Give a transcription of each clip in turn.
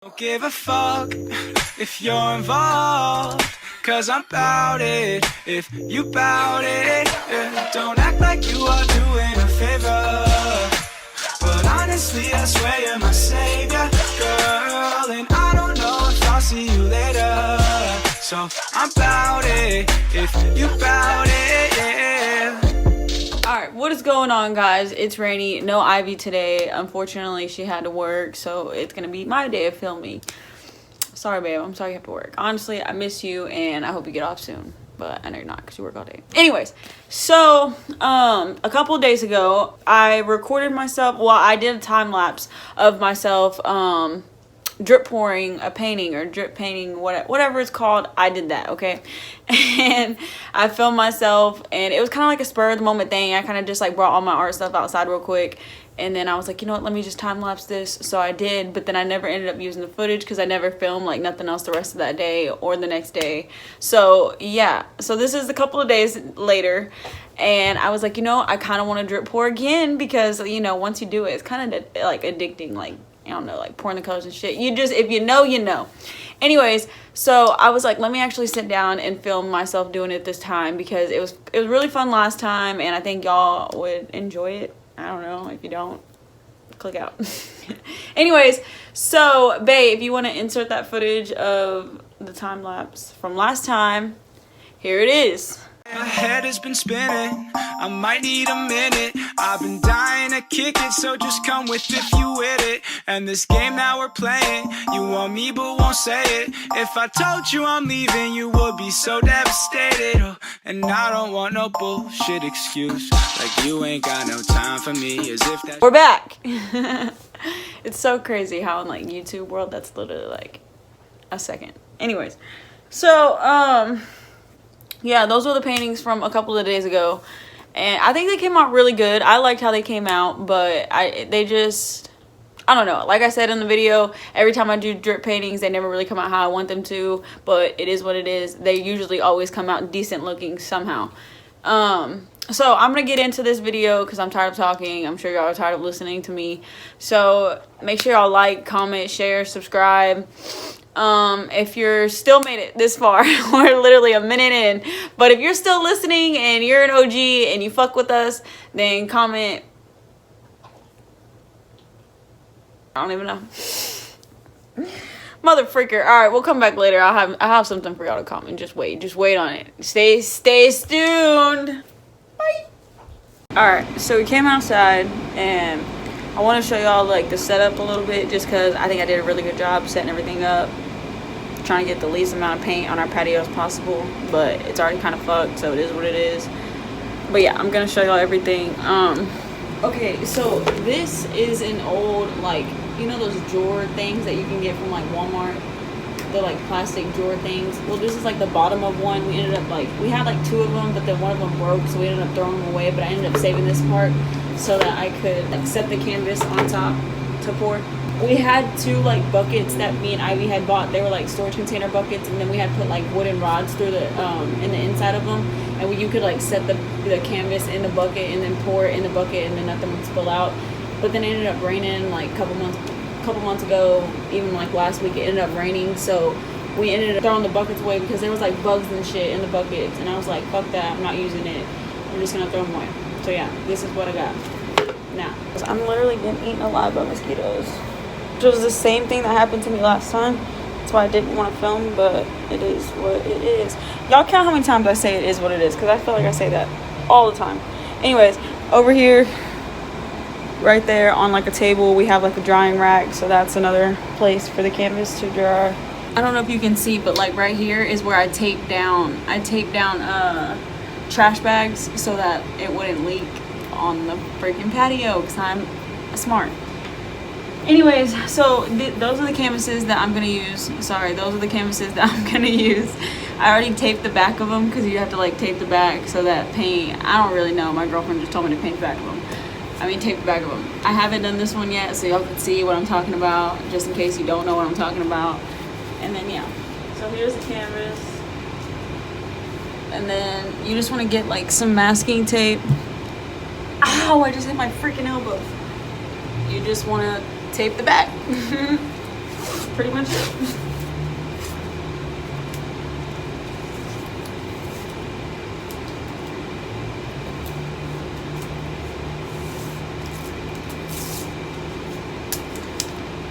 Don't give a fuck if you're involved, cause I'm bout it if you bout it. Yeah. Don't act like you are doing a favor, but honestly I swear you're my savior, girl. And I don't know if I'll see you later, so I'm bout it if you bout it, yeah. Alright, what is going on, guys? It's Rainy. No Ivy today. Unfortunately, she had to work, so it's gonna be my day of filming. Sorry, babe. I'm sorry you have to work. Honestly, I miss you, and I hope you get off soon. But I know you're not, because you work all day. Anyways, so, a couple of days ago, I recorded myself. Well, I did a time-lapse of myself, drip pouring a painting or drip painting, whatever it's called. I did that, okay? And I filmed myself, and it was kind of like a spur of the moment thing. I kind of just like brought all my art stuff outside real quick, and then I was like, you know what, let me just time lapse this. So I did, but then I never ended up using the footage because I never filmed like nothing else the rest of that day or the next day. So yeah, so this is a couple of days later, and I was like, you know, I kind of want to drip pour again because, you know, once you do it, it's kind of like addicting, like, I don't know, like pouring the colors and shit. You just, if you know, you know. Anyways, so I was like, let me actually sit down and film myself doing it this time because it was really fun last time, and I think y'all would enjoy it. I don't know. If you don't, click out. Anyways, so babe, if you want to insert that footage of the time lapse from last time, here it is. My head has been spinning, I might need a minute. I've been dying to kick it, so just come with if you with it. And this game that we're playing, you want me but won't say it. If I told you I'm leaving, you would be so devastated. Oh, and I don't want no bullshit excuse, like you ain't got no time for me, as if that. We're back. It's so crazy how in like YouTube world that's literally like a second. Anyways, so yeah, those were the paintings from a couple of days ago, and I think they came out really good. I liked how they came out, but I don't know. Like I said in the video, every time I do drip paintings, they never really come out how I want them to, but it is what it is. They usually always come out decent looking somehow. So I'm gonna get into this video because I'm tired of talking. I'm sure y'all are tired of listening to me. So make sure y'all like, comment, share, subscribe. If you're still made it this far, we're literally a minute in, but if you're still listening and you're an OG and you fuck with us, then comment. I don't even know. Mother freaker. All right, we'll come back later. I have something for y'all to comment. Just wait on it. Stay tuned. Bye. All right, so we came outside, and I want to show y'all like the setup a little bit, just because I think I did a really good job setting everything up, trying to get the least amount of paint on our patio as possible, but it's already kind of fucked, so it is what it is. But yeah, I'm gonna show y'all everything. Okay, so this is an old, like, you know those drawer things that you can get from like Walmart, the like plastic drawer things? Well, this is like the bottom of one. We ended up like, we had like two of them, but then one of them broke, so we ended up throwing them away, but I ended up saving this part so that I could like set the canvas on top to pour. We had two like buckets that me and Ivy had bought. They were like storage container buckets, and then we had put like wooden rods through the in the inside of them, and you could like set the canvas in the bucket and then pour it in the bucket, and then nothing would spill out. But then it ended up raining like a couple months ago, even like last week it ended up raining, so we ended up throwing the buckets away because there was like bugs and shit in the buckets, and I was like, fuck that, I'm not using it, I'm just gonna throw them away. So yeah, this is what I got now. I'm literally getting eaten alive by mosquitoes, which was the same thing that happened to me last time. That's why I didn't want to film, but it is what it is. Y'all count how many times I say it is what it is, because I feel like I say that all the time. Anyways, over here, right there on like a table, we have like a drying rack, so that's another place for the canvas to dry. I don't know if you can see, but like right here is where I tape down trash bags so that it wouldn't leak on the freaking patio, because I'm smart. Anyways, so those are the canvases that I'm gonna use. Sorry, those are the canvases that I'm gonna use. I already taped the back of them because you have to like tape the back so that paint, I don't really know, my girlfriend just told me to paint the back of them. Tape the back of them. I haven't done this one yet, so y'all can see what I'm talking about, just in case you don't know what I'm talking about. And then yeah, so here's the canvas, and then you just want to get like some masking tape. Ow, I just hit my freaking elbow. You just want to tape the back. pretty much it.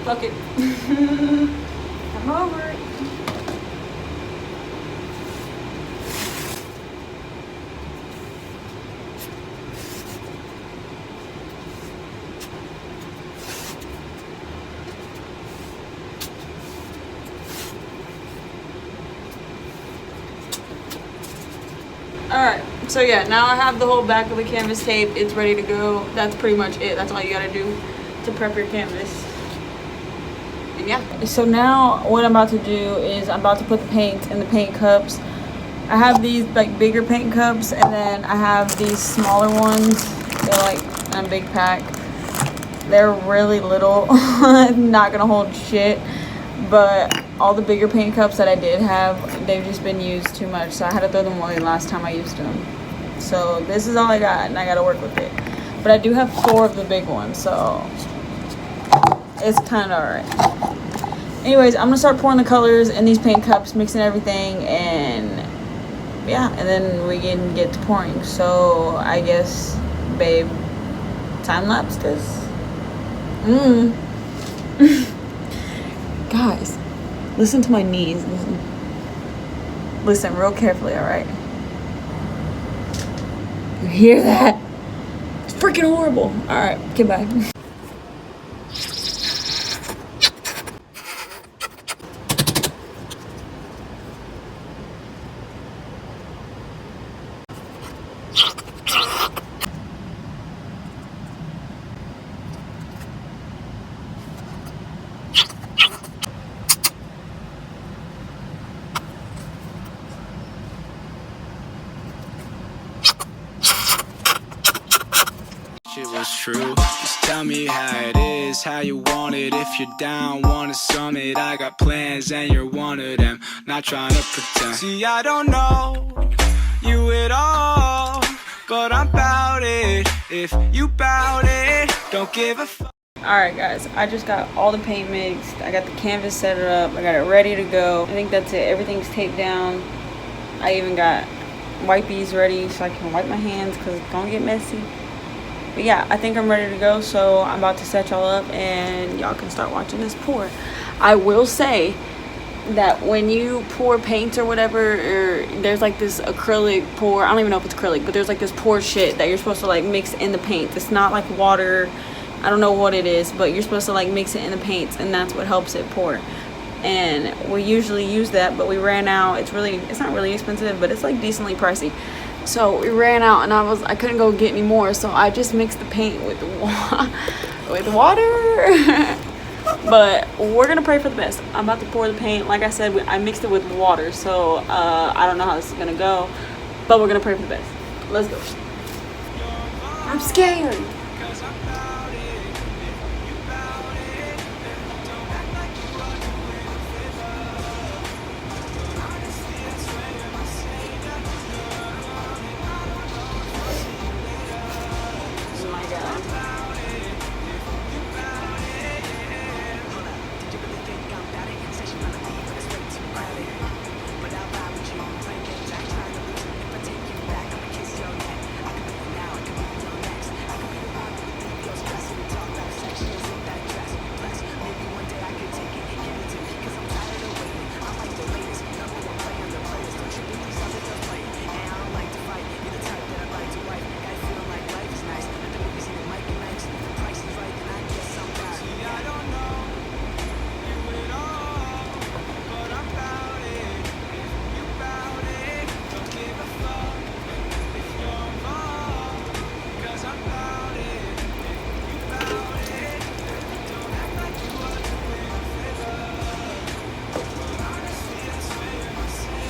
Fuck it. I'm over it. Alright, so yeah, now I have the whole back of the canvas taped. It's ready to go. That's pretty much it. That's all you gotta do to prep your canvas. And yeah. So now what I'm about to do is I'm about to put the paint in the paint cups. I have these like bigger paint cups, and then I have these smaller ones. They're like in a big pack. They're really little. Not gonna hold shit. But all the bigger paint cups that I did have, they've just been used too much, so I had to throw them away last time I used them. So this is all I got, and I gotta work with it. But I do have 4 of the big ones, so it's kind of alright. Anyways, I'm gonna start pouring the colors in these paint cups, mixing everything, and yeah, and then we can get to pouring. So I guess, babe, time lapse this. Guys, listen to my knees. Listen real carefully, alright? You hear that? It's freaking horrible. Alright, okay, bye. It was true. Just tell me how it is, how you want it. If you're down, want a summit, I got plans and you're one of them. Not trying to pretend. See, I don't know you at all, but I'm bout it. If you bout it, don't give a fuck. Alright guys, I just got all the paint mixed. I got the canvas set up. I got it ready to go. I think that's it. Everything's taped down. I even got wipies ready so I can wipe my hands because it's gonna get messy. But yeah, I think I'm ready to go, so I'm about to set y'all up and y'all can start watching this pour. I will say that when you pour paint or whatever, or there's like this acrylic pour, I don't even know if it's acrylic, but there's like this pour shit that you're supposed to like mix in the paint. It's not like water, I don't know what it is, but you're supposed to like mix it in the paints, and that's what helps it pour. And we usually use that, but we ran out. It's not really expensive, but it's like decently pricey. So we ran out, and I couldn't go get any more, so I just mixed the paint with water. But we're gonna pray for the best. I'm about to pour the paint. Like I said, I mixed it with water, so I don't know how this is gonna go, but we're gonna pray for the best. Let's go. I'm scared.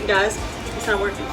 Guys, it's not working.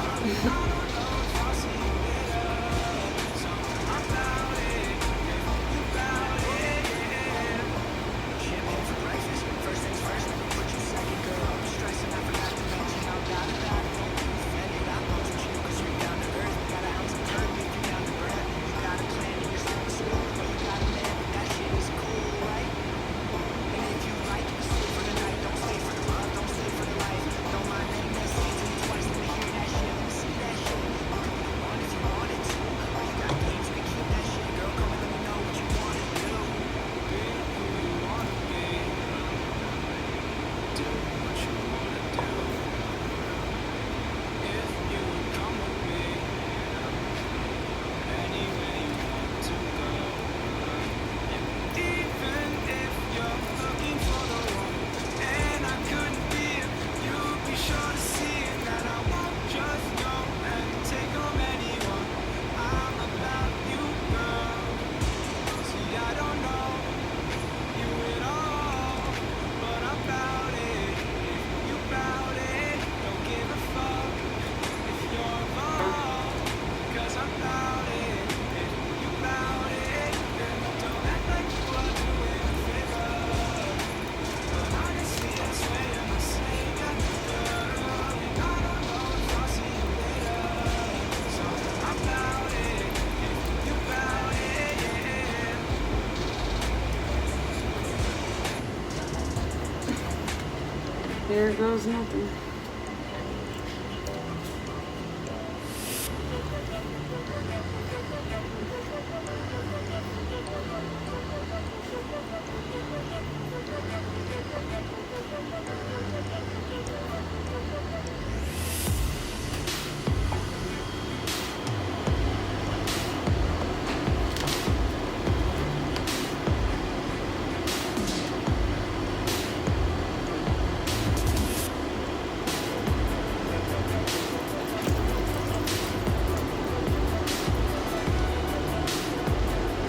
There goes nothing.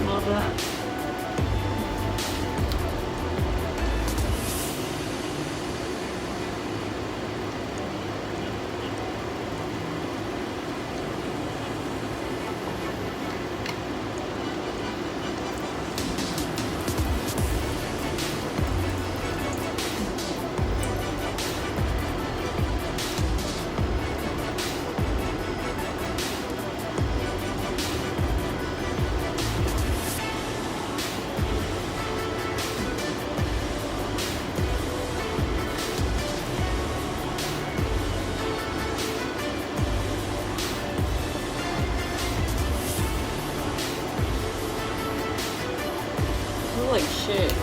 Love that. You look like shit.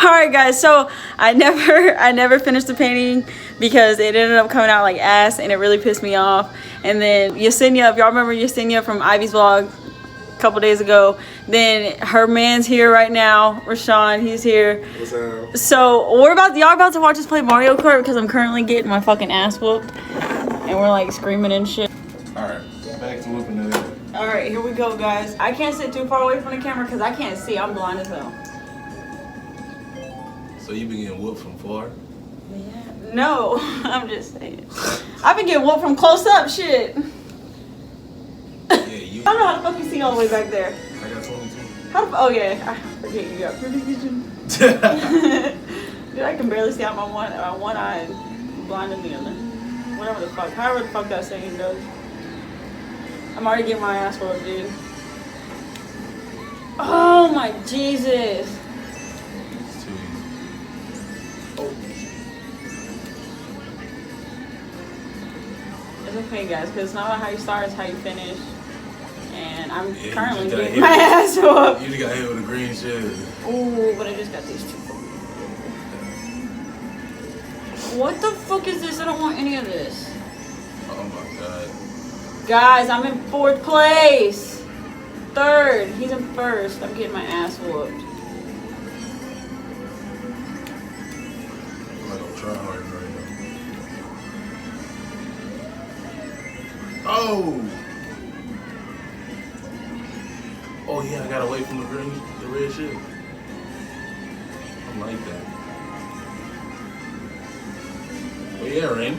Alright guys, so I never finished the painting because it ended up coming out like ass and it really pissed me off. And then Yesenia, if y'all remember Yesenia from Ivy's vlog a couple days ago, then her man's here right now, Rashawn, he's here. What's up? So y'all about to watch us play Mario Kart because I'm currently getting my fucking ass whooped and we're like screaming and shit. Alright, back to whooping it. Alright, here we go guys. I can't sit too far away from the camera because I can't see, I'm blind as hell. So you been getting whooped from far? Yeah. No, I'm just saying. I've been getting whooped from close up, shit. Yeah, you. I don't know how the fuck you see all the way back there. I got 22. How the oh yeah, I forget you got pretty vision. Dude, I can barely see out my one eye and blind in the other. Whatever the fuck, however the fuck that saying goes. I'm already getting my ass whooped, dude. Oh my Jesus. It's too easy. Oh. It's okay, guys, because it's not about how you start, it's how you finish. And I'm Yeah, currently you just getting got my ass whooped. You just got hit with a green shit. Ooh, but I just got these two. What the fuck is this? I don't want any of this. Oh my god. Guys, I'm in 4th place. 3rd. He's in 1st. I'm getting my ass whooped. I'm like, I'm trying hard right now. Oh! Oh yeah, I got away from the red shit. I like that. Oh yeah, Rain.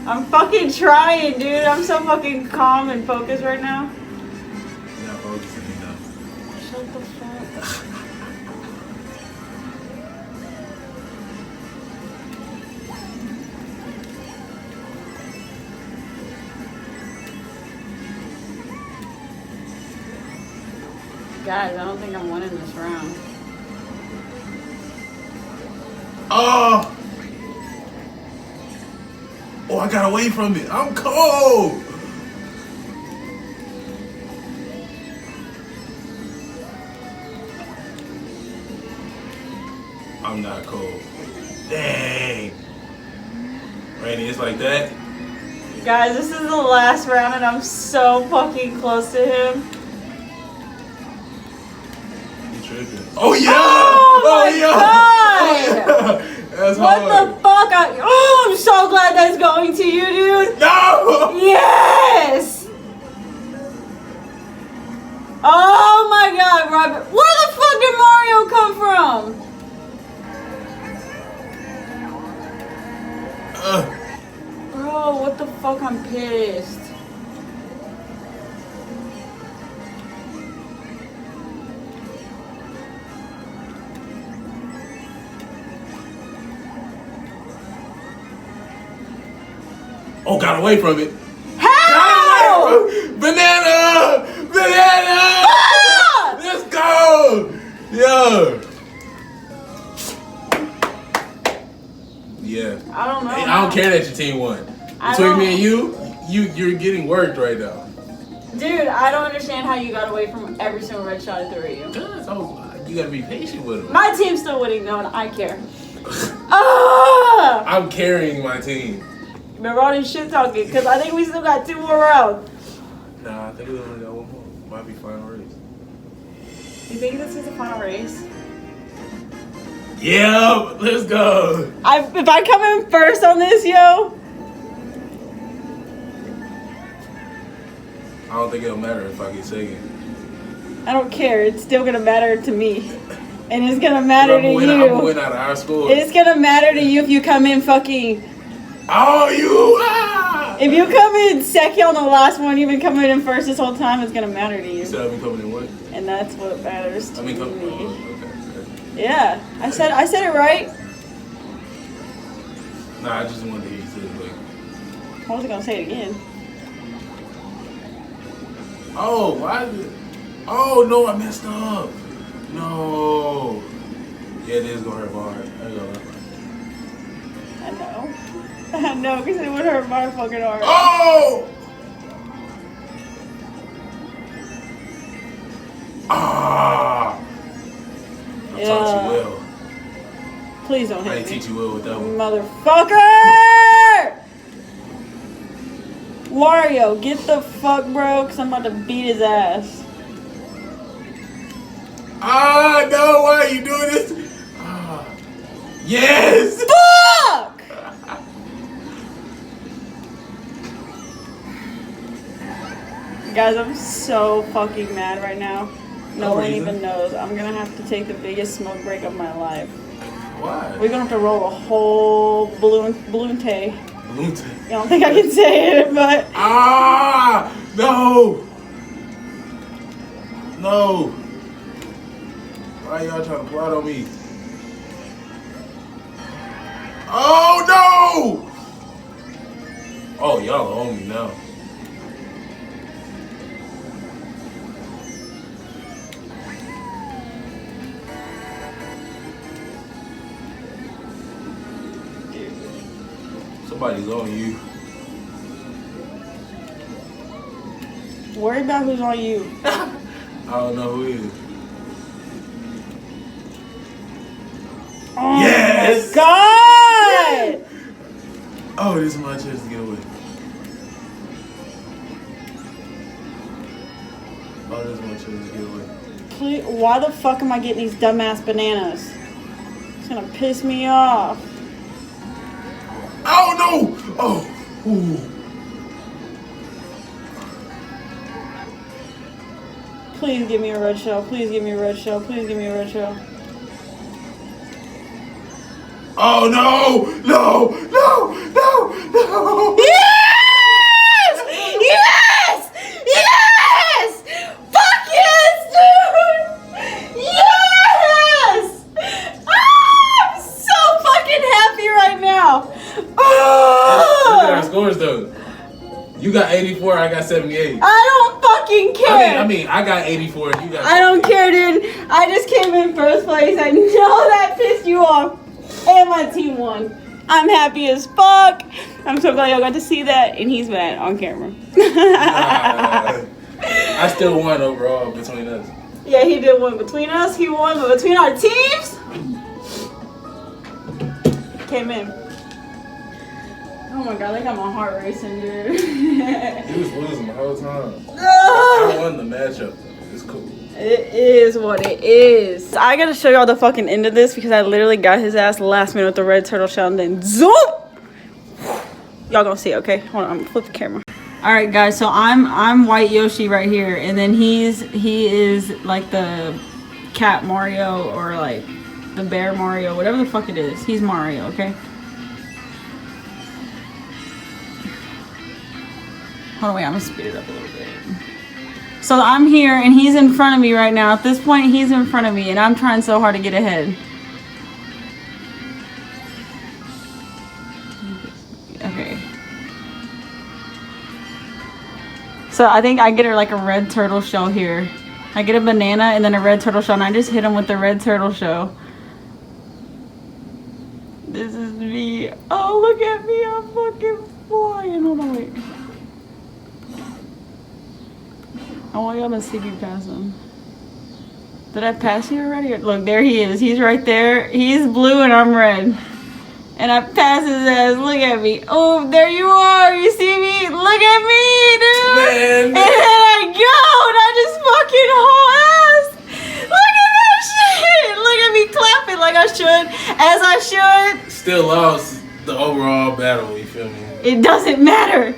I'm fucking trying, dude. I'm so fucking calm and focused right now. You're not focusing enough. Shut the fuck. Guys, I don't think I'm winning this round. Oh! Oh, I got away from it. I'm cold. I'm not cold. Dang. Rainy, it's like that. Guys, this is the last round and I'm so fucking close to him. You tripping. Oh, yeah! Oh my yeah! God! That's What hard. the fuck? I'm so glad that's going to you, dude. No! Yes! Oh my God, Robert. Where the fuck did Mario come from? Bro, what the fuck? I'm pissed. Oh, got away from it. How? Got away from Banana! Banana! Ah! Let's go! Yeah. Yeah. I don't know. Hey, I don't care that your team won. I Between don't- me and you're getting worked right now. Dude, I don't understand how you got away from every single red shot I threw at you. You gotta be patient with him. My team's still winning though, and I care. Ah! I'm carrying my team. Remember all this shit talking, because I think we still got 2 more rounds. Nah, I think we only got one more. Might be final race. You think this is the final race? Yeah, let's go. If I come in first on this, yo. I don't think it'll matter if I get second. I don't care. It's still gonna matter to me, and it's gonna matter to I'm gonna you. win out of our score. It's gonna matter to you if you come in fucking. Oh, you! Ah! If you come in second on the last one, you've been coming in first this whole time. It's gonna matter to You you, said I've been coming in what? and that's what matters to I've been coming. me. Okay. Yeah, I said it right. Nah, I just wanted to hear you say it. Like, I wasn't gonna say it again. oh, why is it? Oh no, I messed up. No. Yeah, it is gonna hurt my heart. I ain't gonna lie. I know. I know, because it would hurt my fucking heart. Oh! Ah! I taught you well. Please don't I hit didn't me. teach you well with that one. Motherfucker! Wario, get the fuck, bro, because I'm about to beat his ass. Ah, no, why are you doing this? Ah. Yes! Fuck! Guys, I'm so fucking mad right now. No No one reason. even knows. I'm gonna have to take the biggest smoke break of my life. Why? We're gonna have to roll a whole balloon tay. Balloon tank. I don't think I can say it, but Ah! No! No! Why y'all trying to plot on me? Oh no! Oh, y'all are on me now. Somebody's on you. worry about who's on you. I don't know who is. Oh Yes! my god! Oh, this is my chance to get away. Oh, this is my chance to get away. Please, why the fuck am I getting these dumbass bananas? It's gonna piss me off. Oh no! Oh, ooh. Please give me a red shell. Please give me a red shell. Please give me a red shell. Oh no! No! No! No! No! Yes! Yes! Yes! Fuck yes, dude! Yes! Ah, I'm so fucking happy right now. Look at our Oh, scores though. You got 84, I got 78. I don't fucking care. I mean, I got 84 and you got. I don't care, dude. I just came in first place. I know that pissed you off. And my team won. I'm happy as fuck. I'm so glad y'all got to see that. And he's mad on camera. I still won overall between us. Yeah, he did win between us. He won, but between our teams, came in. Oh my god, I got my heart racing, dude. He was losing the whole time. I won the matchup. It's cool. It is what it is. I gotta show y'all the fucking end of this because I literally got his ass last minute with the red turtle shell and then zoom. Y'all gonna see it, okay? Hold on, I'm gonna flip the camera. All right, guys. So I'm White Yoshi right here, and then he is like the cat Mario or like the bear Mario, whatever the fuck it is. He's Mario, okay? Hold on, wait. I'm gonna speed it up a little bit. So I'm here and he's in front of me right now. At this point, he's in front of me and I'm trying so hard to get ahead. Okay. So I think I get her like a red turtle shell here. I get a banana and then a red turtle shell and I just hit him with the red turtle shell. This is me. Oh, look at me. I'm fucking flying. Hold on, wait. I want y'all to see me pass him. Did I pass you already? Look, there he is. He's right there. He's blue and I'm red. And I pass his ass. Look at me. Oh, there you are. You see me? Look at me, dude. Man. And then I go and I just fucking haul ass. Look at that shit. Look at me clapping like I should. As I should. Still lost the overall battle, you feel me? It doesn't matter.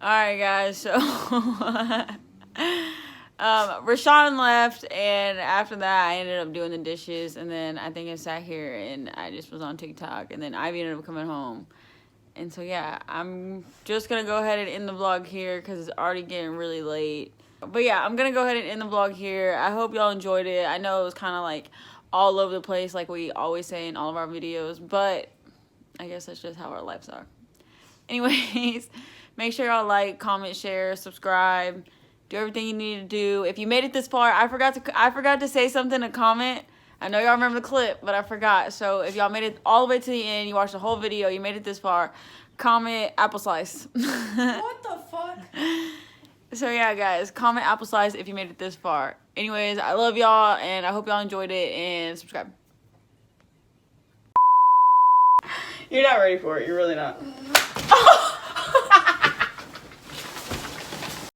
Alright guys, so Rashawn left and after that I ended up doing the dishes and then I think I sat here and I just was on TikTok and then Ivy ended up coming home. And so yeah, I'm just gonna go ahead and end the vlog here because it's already getting really late. But yeah, I'm gonna go ahead and end the vlog here. I hope y'all enjoyed it. I know it was kind of like all over the place like we always say in all of our videos, but I guess that's just how our lives are. Anyways, make sure y'all like, comment, share, subscribe, do everything you need to do. If you made it this far, I forgot to say something to comment. I know y'all remember the clip, but I forgot. So if y'all made it all the way to the end, you watched the whole video, you made it this far, comment apple slice. What the fuck? So yeah, guys, comment apple slice if you made it this far. Anyways, I love y'all, and I hope y'all enjoyed it, and subscribe. You're not ready for it. You're really not. Oh!